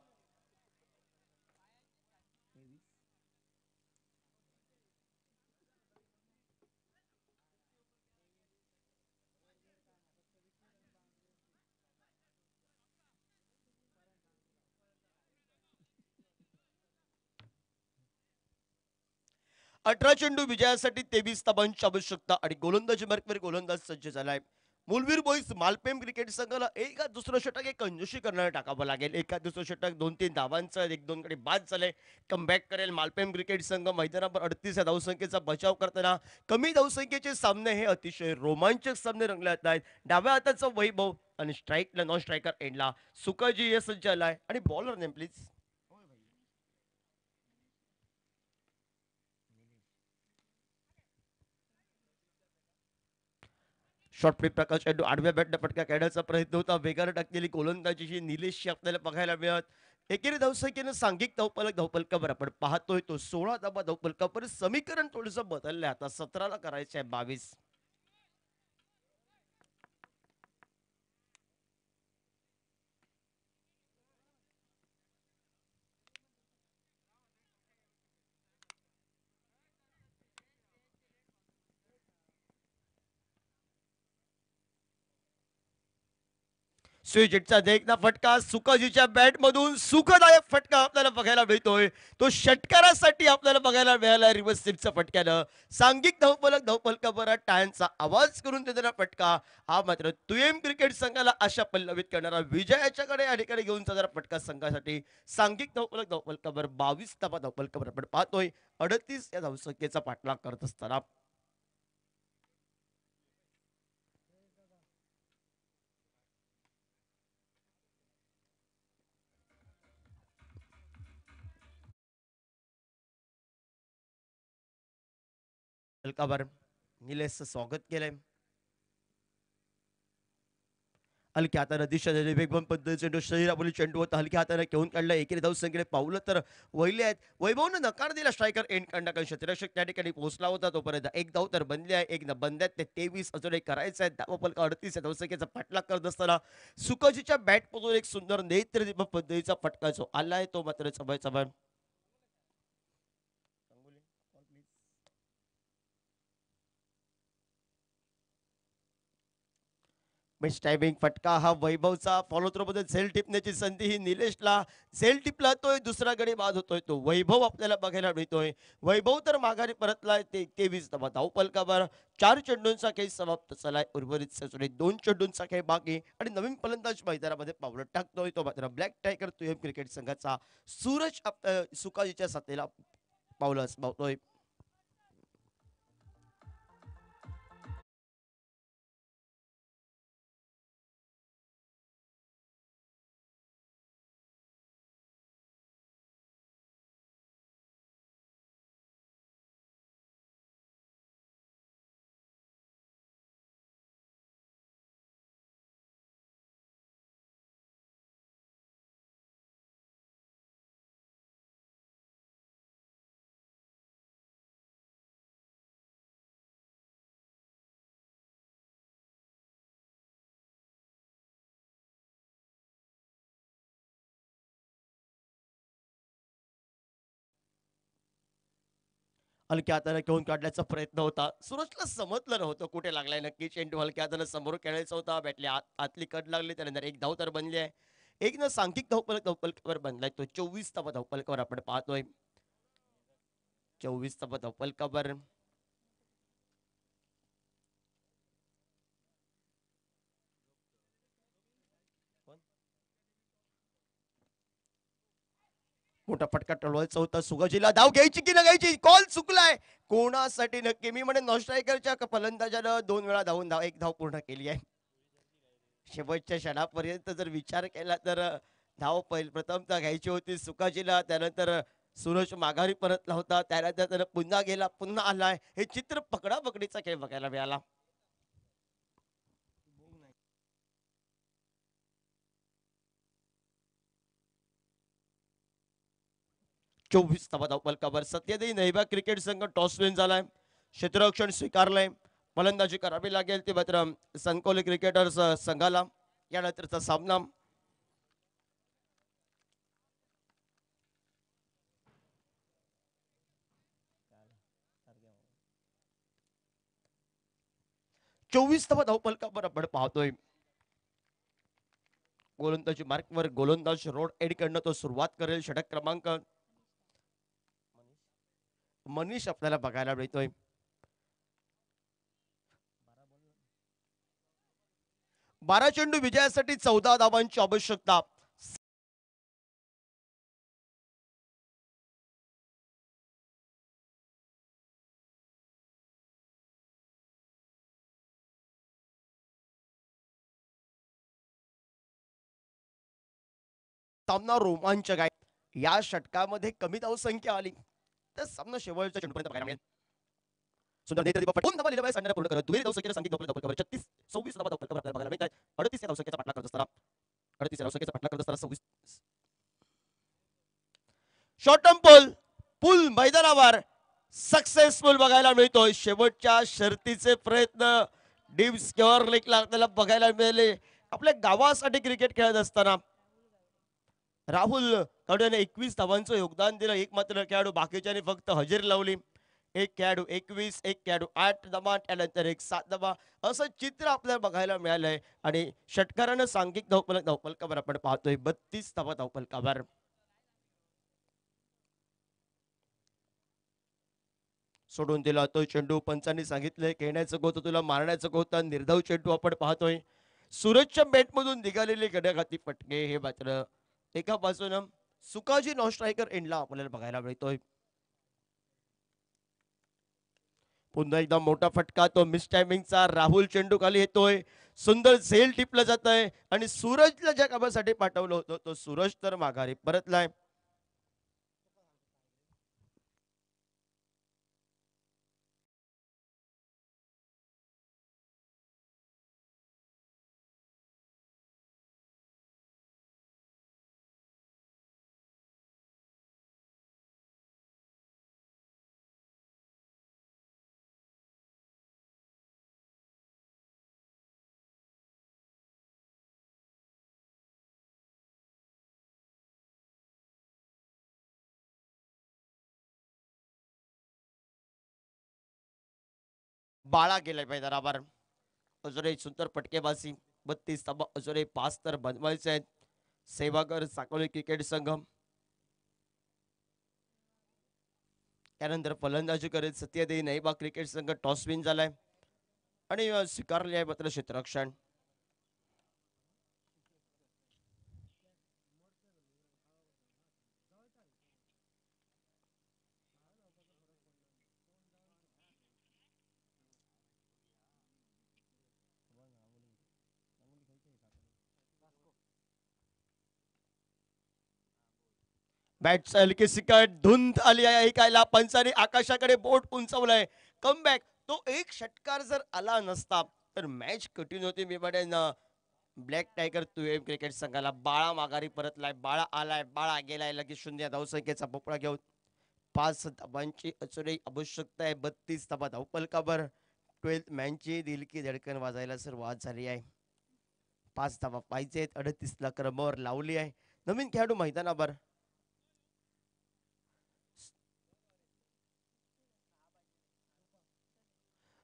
अठरा चेंडू विजयासाठी 23 धाबांची आवश्यकता आणि गोलंदाजी मार्कवर गोलंदाज सज्ज झालाय. मूलवीर बॉईज मालपेम क्रिकेट संघाला एका दुसरं षटक एक कंजूशी करणारा टाकावं लागेल. एका दुसरं षटक 2-3 धावांचं 1-2 कडे बाद झाले. कमबॅक करेल मालपेम क्रिकेट संघ. मैदानावर 38 या धावसंख्येचा बचाव करताना कमी धावसंख्येचे सामने हे अतिशय रोमांचक सामने रंगले आहेत. डाव्या हाताचा वैभव आणि स्ट्राईकला नॉन स्ट्रायकर एंडला सुकाजी हे सज्ज आलाय. आणि bowler name please. Short flip प्रकार चेंडू आडव्या बॅटने फटका काढण्याचा प्रयत्न होता. वेगाने टाकलेली गोलंदाजी ही निलेशची आपल्याला बघायला मिळत. एकेरी धावसंख्येनं सांघिक धावफलकावर आपण पाहतोय तो 16 धावा धावफलकावर. समीकरण थोडंसं बदललंय आता. 17ला करायचं आहे 22. स्विजिटचा देखना फटका सुकाजीच्या बॅट मधून सुखदायक फटका आपल्याला बघायला मिळतोय. तो षटकारासाठी आपल्याला बघायला मिळाला. रिव्हर्स स्लिपच्या फटक्यानं सांघिक धावफलकावर टाळ्यांचा आवाज करून देणारा फटका. हा मात्र तुएम क्रिकेट संघाला आशा पल्लवित करणारा विजयाच्याकडे या ठिकाणी घेऊन जाणारा फटका संघासाठी. सांघिक धावफलकावर 22 धावा धावफलकावर आपण पाहतोय. 38 या धावसंख्येचा पाठलाग करत असताना फलकावर निलेशचं स्वागत केलंय. हलक्या हाताने दिशा दिली वेगवान पद्धतीने चेंडू शरीरावरील चेंडू होता हलक्या हाताने घेऊन काढला एकेरी धाव संख्येने पावलं तर वहिले आहेत. वैभवनं नकार दिला स्ट्रायकर एंड काढण्याकडे क्षेत्ररक्षक त्या ठिकाणी पोहोचला होता तोपर्यंत एक धाव तर बनली आहे. एक न बंद्यात ते 23 अजून एक करायचं आहे. धाव फलक 38 धावसंख्येचा पाठलाग करत असताना सुकाजीच्या बॅटमधून एक सुंदर नेत्रदीपक पद्धतीचा फटका जो आलाय तो मात्र चबळ चबळ मिस टायमिंग फटका हा वैभवचा फॉलो थ्रो मध्ये झेल टिपण्याची संधी ही निलेशला झेल टिपला तोय दुसरा गडी बाद होतोय तो वैभव आपल्याला बघायला मिळतोय. वैभव तर माघारी परतलाय ते 23 धावा धावफलकावर 4 चेंडूंचा खेळ समाप्त झालाय. उर्वरित सचोडे 2 चेंडूंचा खेळ बाकी आणि नवीन फलंदाज मैदानामध्ये पावलं टाकतोय तो मात्र ब्लॅक टायगर तुयम क्रिकेट संघाचा सूरज सुकाजीच्या साथीला पावलं आजमावतोय. हलक्या हाताने घेऊन काढण्याचा प्रयत्न होता. सूरजला समजलं नव्हतं कुठे लागलाय नक्की चेंडू हलक्या हाताने समोर खेळायचा होता. बॅटली आतली कट लागली त्यानंतर एक धाव तर बनली आहे. एक न सांघिक धावफलकावर बनलाय तो 24 धावा धावफलकावर आपण पाहतोय. 24 धावा धावफलकावर मोठा फटका टळवायचा होता. सुगाजीला धाव घ्यायची की न घ्यायची कॉल चुकलाय कोणासाठी नक्की मी म्हणेन नॉन स्ट्रायकरच्या फलंदाजानं 2 वेळा धावून एक धाव पूर्ण केली आहे. शेवटच्या क्षणापर्यंत जर विचार केला तर धाव प्रथमता घ्यायची होती सुकाजीला. त्यानंतर सूरज माघारी परतला होता. त्यानंतर त्यानं पुन्हा गेला पुन्हा आलाय. हे चित्र पकडापकडीचा खेळ बघायला मिळाला. 24 धावा धावफलकावर सत्यदेवी नैबा क्रिकेट संघ टॉस विन झालाय. क्षेत्ररक्षण स्वीकारलंय. फलंदाजी करावी लागेल ते मात्र संकोली क्रिकेटर्स संघाला. यानंतरचा सामना 24 धावा धावफलकावर आपण पाहतोय. गोलंदाजी मार्कवर गोलंदाज रोड एड कडनं तो सुरुवात करेल. षटक क्रमांक मनीष आपल्याला बघायला मिळतोय. 12 चेंडू विजयासाठी 14 धावांची आवश्यकता. सामना रोमांचक आहे. या षटकामध्ये कमी धावसंख्या आली तर सामना शेवटच्या चेंडूपर्यंत बघायला मिळेल. सुंदर नेत्रदीपक फटकून धावा लिहिलं पाहिजे पूर्ण करत दुहेरी धावसंख्येला सांगितलं धावफलकावर 36 26 धावा धावफलकावर आपल्याला बघायला मिळतात. 38 या धावसंख्येचा पाठलाग करत असताना 38 या धावसंख्येचा पाठलाग करत असताना 26 शॉर्ट टर्म पूल मैदानावर सक्सेसफुल बघायला मिळतोय. शेवटच्या शर्तीचे प्रयत्न डीप स्क्वेअर लेगला आपल्याला बघायला मिळाले. आपल्या गावासाठी क्रिकेट खेळत असताना राहुल कडूने 21 धावांचं योगदान दिलं. एक मात्र खेळाडू बाकीच्याने फक्त हजेरी लावली. एक खेळाडू 21 एक खेळाडू 8 धावा त्यानंतर एक 7 धावा असं चित्र आपल्याला बघायला मिळालंय. आणि षटकारानं सांघिक धावफलकावर आपण पाहतोय 32 धावा धावफलकावर. सोडून दिला तो चेंडू. पंचांनी सांगितलंय खेळण्याचं होतं तुला मारण्याचं होतं. निर्धाव चेंडू आपण पाहतोय. सूरजच्या बॅटमधून निघालेले गड्याघाती फटके हे मात्र एका बाजूनं सुकाजी नॉन स्ट्रायकर एंडला आपल्याला बघायला मिळतोय. पुन्हा एकदा मोठा फटका तो मिस टायमिंगचा. राहुल चेंडू खाली येतोय. सुंदर झेल टिपलं जात आहे आणि सूरजला ज्या कामासाठी पाठवलं होतं तो सूरज तर माघारी परतलाय. बाळा गेलाय मैदानावर. अजून एक सुंदर फटकेबाजी 32 धावा, अजून एक 5 तर बनवायचे आहेत. सेवागर साकोली क्रिकेट संघ त्यानंतर फलंदाजी करेल सत्यदेवी नैबा क्रिकेट संघ. टॉस विन झालाय आणि स्वीकारले आहे मात्र क्षेत्ररक्षण. बॅटचा हलकी सिकट धुंद आली आहे ऐकायला. पंचाने आकाशाकडे बोट उंचवलंय. कमबॅक तो एक षटकार जर आला नसता तर मॅच कठीण होती. मी म्हणेन ब्लॅक टायगर तुएम क्रिकेट संघाला. बाळा माघारी परतलाय. बाळा आलाय, बाळा गेलाय. लगेच 0 धावसंख्येचा भोपळा घेऊन 5 धावांची अजूनही आवश्यकता आहे. 32 धावा धावपलकावर 12th मॅनची दिल की धडकन वाजायला सुरुवात झाली आहे. 5 धावा पाहिजेत. 38 ला क्रमवार लावली आहे. नवीन खेळाडू मैदानावर.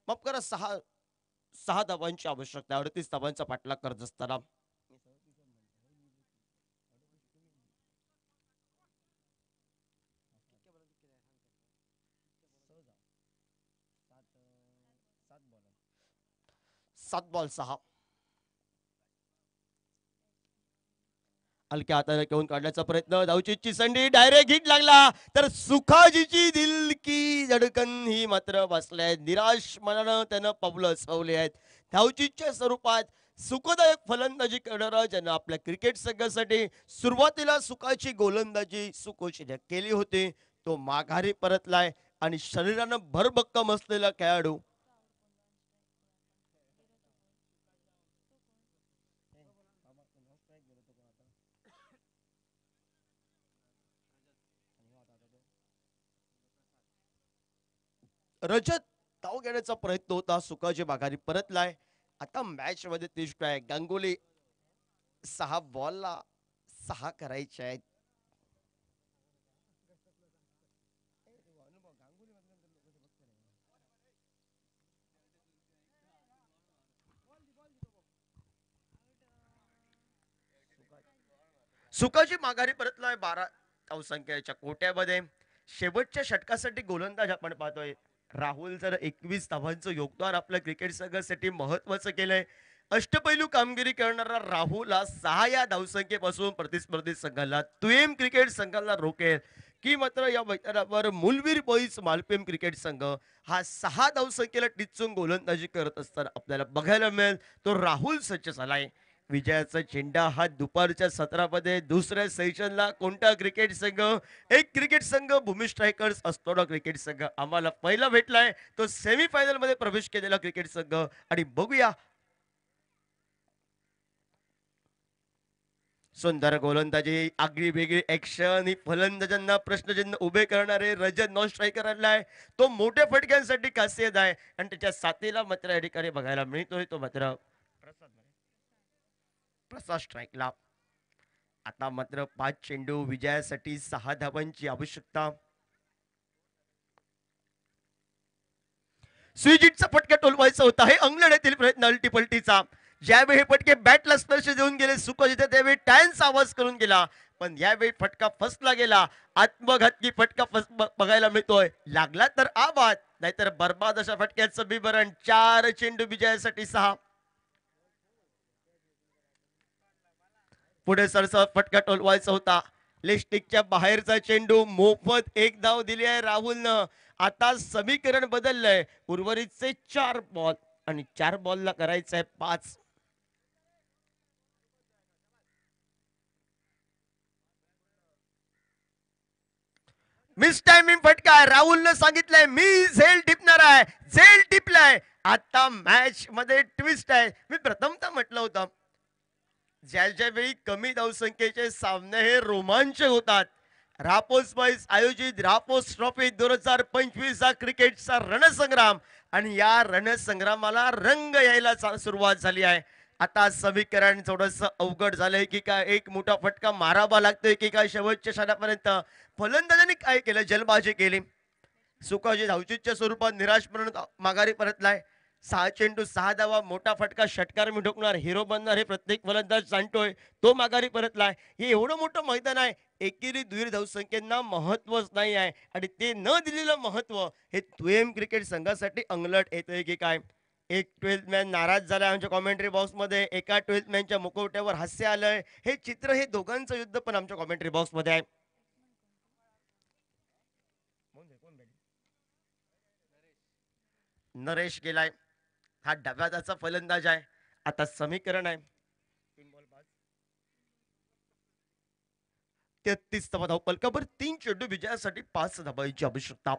माफ करा 6 धावांची आवश्यकता. 38 धावांचा पाठलाग करत असताना सात बॉल 6. हलक्या हाताने घेऊन काढण्याचा प्रयत्न. धावचीची संधी डायरेक्ट हिट लागला तर सुखाजीची दिल की धडकन ही मात्र बसले. निराश मनानं त्यानं पावलं चवली आहेत. धावचीच्या स्वरूपात सुखदायक फलंदाजी करणारा ज्यानं आपल्या क्रिकेट संघासाठी सुरुवातीला सुखाची गोलंदाजी सुखोशीने केली होती तो माघारी परतलाय आणि शरीरानं भरभक्कम असलेला खेळाडू रजत धाव घेण्याचा प्रयत्न होता. सुखाजी माघारी परतलाय. आता मॅच मध्ये तिष्ट आहे. गांगुली 6 बॉलला 6 करायचे आहेत. सुखाजी माघारी परतलाय 12 धावसंख्येच्या कोट्यामध्ये. शेवटच्या षटकासाठी गोलंदाज आपण पाहतोय राहुल. जर 21 धावांचं योगदान आपल्या क्रिकेट संघासाठी महत्वाचं केलंय. अष्टपैलू कामगिरी करणारा राहुल हा 6 या धावसंख्येपासून प्रतिस्पर्धी संघाला तुएम क्रिकेट संघाला रोकेल की मात्र या मैदानावर मुलवीर बॉईज मालपेम क्रिकेट संघ हा 6 धावसंख्येला टिचून गोलंदाजी करत असताना आपल्याला बघायला मिळेल. तो राहुल सज्ज झालाय. विजयाचा झेंडा हा दुपारच्या सत्रामध्ये दुसऱ्या सेशनला कोणता क्रिकेट संघ. एक क्रिकेट संघ भूमी स्ट्रायकर्स असतोडा क्रिकेट संघ आम्हाला पहिला भेटलाय. तो सेमीफायनल मध्ये प्रवेश केलेला क्रिकेट संघ. आणि बघूया सुंदर गोलंदाजी आगळी वेगळी ऍक्शन ही फलंदाजांना प्रश्नचिन्ह उभे करणारे रजत नॉन स्ट्रायकर आणलाय. तो मोठ्या फटक्यांसाठी खासियत आहे आणि त्याच्या साथीला मात्र या ठिकाणी बघायला मिळतोय तो मात्र प्रसाद स्ट्राईकला. आता मात्र 5 चेंडू विजयासाठी 6 धावांची आवश्यकता. स्विजिटचा फटका टोलवायचा होता. हे अंगलढ्यातील प्रयत्न अल्टीपल्टीचा. ज्यावेळी हे फटके बॅटला स्पर्श देऊन गेले सुखाजीच्या त्यावेळी टॅन्स आवाज करून गेला पण यावेळी फटका फसला गेला. आत्मघातकी फटका बघायला मिळतोय. लागला तर आबाद नाहीतर बर्बाद अशा फटक्याचं बिबरण. 4 चेंडू विजयासाठी 6. पुढे सरसा फटका टोलवायचा होता. लिस्टिकच्या बाहेरचा चेंडू मोफत 1 धाव दिली आहे राहुलनं. आता समीकरण बदललंय. उर्वरितचे 4 बॉल आणि 4 बॉलला करायचं आहे 5. मिस टायमिंग फटका आहे. राहुलनं सांगितलंय मी झेल टिपणार आहे. झेल टिपलाय. आता मॅच मध्ये ट्विस्ट आहे. मी प्रथमतः म्हटलं होतं ज्या वेळी कमी धावसंख्येचे सामने हे रोमांचक होतात. रापोस बॉईज आयोजित रापोस ट्रॉफी 2025 हा क्रिकेटचा रणसंग्राम आणि या रणसंग्रामाला रंग यायला सुरुवात झाली आहे. आता समीकरण थोडंसं अवघड झालंय की काय. एक मोठा फटका मारावा लागतोय की काय शेवटच्या क्षणापर्यंत. फलंदाजांनी काय केलं जलबाजी केली. सुखाजी धावचीच्या स्वरूपात निराश म्हणून माघारी परतलाय. 6 चेंडू 6 धावा, मोठा फटका, षटकार मिळवणार, हिरो बनणार हे प्रत्येक फलंदाज जाणतोय. तो माघारी परतलाय. हे एवढं मोठं मैदान आहे, एकेरी दुहेरी धावसंख्येना महत्वच नाही आहे आणि ते न दिलेलं महत्व हे तुएम क्रिकेट संघासाठी अंगलट येतंय की काय. एक 12th मॅन नाराज झालाय आमच्या कॉमेंट्री बॉक्समध्ये. एका 12th मॅनच्या मुखवट्यावर हास्य आलंय. हे चित्र हे दोघांचं युद्ध पण आमच्या कॉमेंट्री बॉक्समध्ये आहे. नरेश गेलाय. हा डाव्या हाताचा फलंदाज आहे. आता समीकरण आहे 33 धावा धावपलकावर 3 चेंडू विजयासाठी 5 धाबांची आवश्यकता.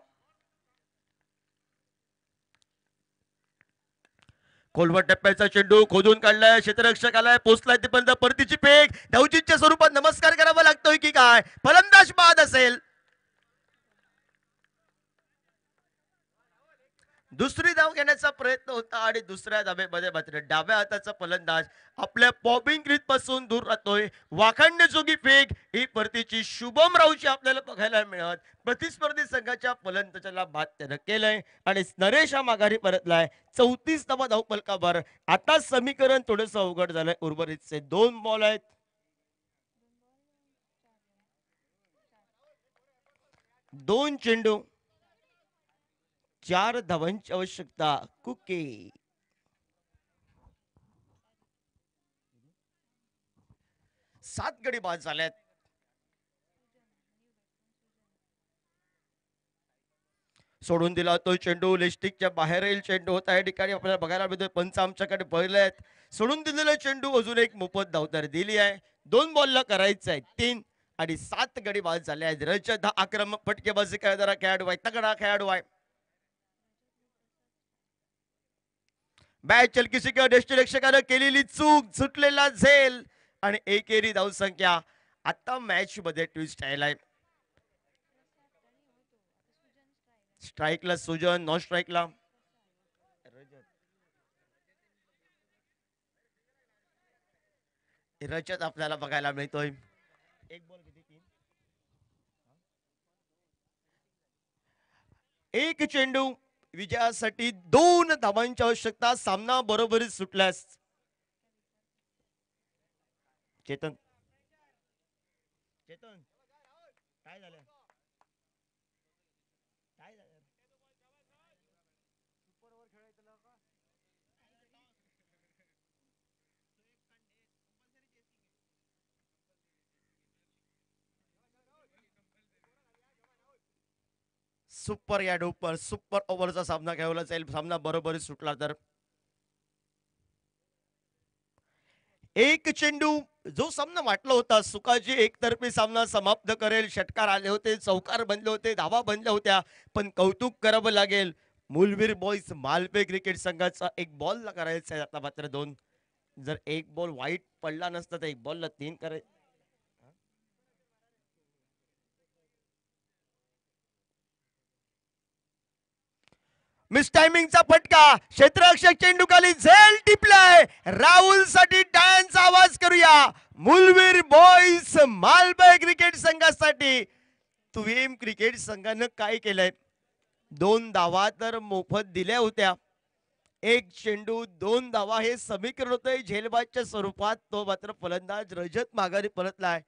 खोलवर टप्प्याचा चेंडू खोदून काढलाय, क्षेत्ररक्षक आलाय, पोचलाय तिपर्यंत परतीची फेक धावचीच्या स्वरूपात नमस्कार करावा लागतोय की काय. फलंदाज बाद असेल. दुसरी धाव घेण्याचा प्रयत्न होता आणि दुसऱ्या धावेमध्ये मात्र डाव्या हाताचा फलंदाज आपल्या पॉपिंग क्रीज पासून दूर राहतोय. वाखाणण्याजोगी फेक ही परतीची शुभम रावची आपल्याला बघायला मिळत. प्रतिस्पर्धी संघाच्या फलंदाजाला बाद त्यानं केलंय आणि नरेश हा माघारी परतलाय. 34 धावा धावपलकावर. आता समीकरण थोडंसं अवघड झालंय. उर्वरितचे 2 बॉल आहेत. 2 चेंडू 4 धावांची आवश्यकता. कुके 7 गडी बाद झाल्यात. सोडून दिला तो चेंडू लिस्टिकच्या बाहेर येईल चेंडू होता. या ठिकाणी आपल्याला बघायला मिळतोय पंच आमच्याकडे पहिले आहेत. सोडून दिलेला चेंडू अजून एक मोफत धावतर दिली आहे. 2 बॉलला करायचं आहे 3 आणि 7 गडी बाद झाले आहेत. रजत हा आक्रमक फटकेबाजी करणारा खेळाडू आहे, तगडा खेळाडू आहे. बॅट चलकी शिका डेस्टिनेशकानं केलेली चूक, सुटलेला झेल आणि एकेरी धावसंख्या. आता मॅच मध्ये ट्विस्ट आहे. स्ट्राईकला सुजन, नॉन स्ट्राईकला रजत आपल्याला बघायला मिळतोय. एक बॉल किती 3 एक चेंडू विजयासाठी 2 धावांची आवश्यकता. सामना बरोबरीत सुटल्यास चेतन चेतन काय झालं काय झालं. सुपर या डोपर सुपर ओव्हरचा सामना खेळवला जाईल. सामना बरोबरीत सुटला तर एक चेंडू. जो सामना वाटला होता सुकाजी एकतर्फी सामना समाप्त करेल. षटकार आले होते, चौकार बनले होते, धावा बनल्या होत्या, पण कौतुक करावं लागेल मुलवीर बॉईज मालपे क्रिकेट संघाचा. एक बॉलला करायचा आहे आता मात्र 2. जर एक बॉल वाईट पडला नसता तर एक बॉलला 3 करायचं. मिस टायमिंगचा फटका. क्षेत्ररक्षक चेंडू खाली झेल टिपलाय. राहुल साठी टाळ्यांचा आवाज करूया. मुलवीर बॉईज मालबाय क्रिकेट संघासाठी तुएम क्रिकेट संघानं काय केलंय. 2 धावा तर मोफत दिल्या होत्या. एक चेंडू 2 धावा हे समीकरण होतंय झेलबाजच्या स्वरूपात. तो मात्र फलंदाज रजत माघारी परतलाय.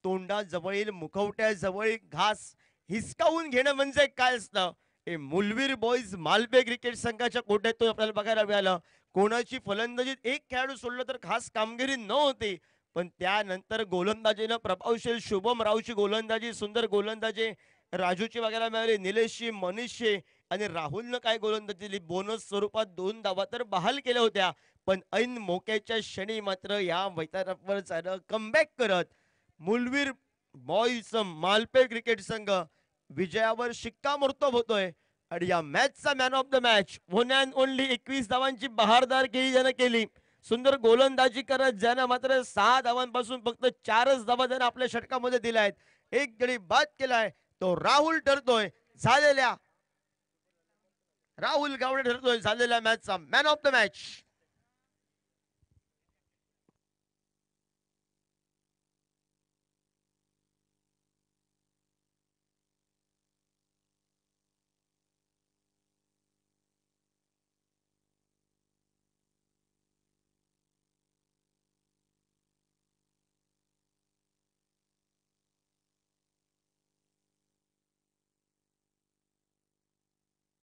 तोंडाजवळील मुखवट्याजवळ घास हिसकावून घेणं म्हणजे काय असतं हे मुलवीर बॉईज मालबे क्रिकेट संघाच्या कोट्यातून आपल्याला बघायला मिळालं. कोणाची फलंदाजीत एक खेळाडू सोडलं तर खास कामगिरी न होती, पण त्यानंतर गोलंदाजीनं प्रभावशील शुभम रावची गोलंदाजी, सुंदर गोलंदाजी राजूची बघायला मिळाली, निलेशची, मनीषची आणि राहुलनं काय गोलंदाजी दिली. बोनस स्वरूपात 2 धावा तर बहाल केल्या होत्या, पण ऐन मोक्याच्या क्षणी मात्र या मैदानावर झालं कमबॅक करत मुलवीर बॉईज मालपे क्रिकेट संघ विजयावर शिक्कामोर्तब होतोय. आणि या मॅचचा man of the match one and only 21 धावांची बहारदार केली ज्यानं केली. सुंदर गोलंदाजी करत ज्यानं मात्र 6 धावांपासून फक्त 4च धावा त्यानं आपल्या षटकामध्ये दिल्या आहेत. एक गडी बाद केलाय तो राहुल ठरतोय झालेल्या राहुल गावडे ठरतोय झालेल्या मॅचचा मॅन ऑफ द मॅच.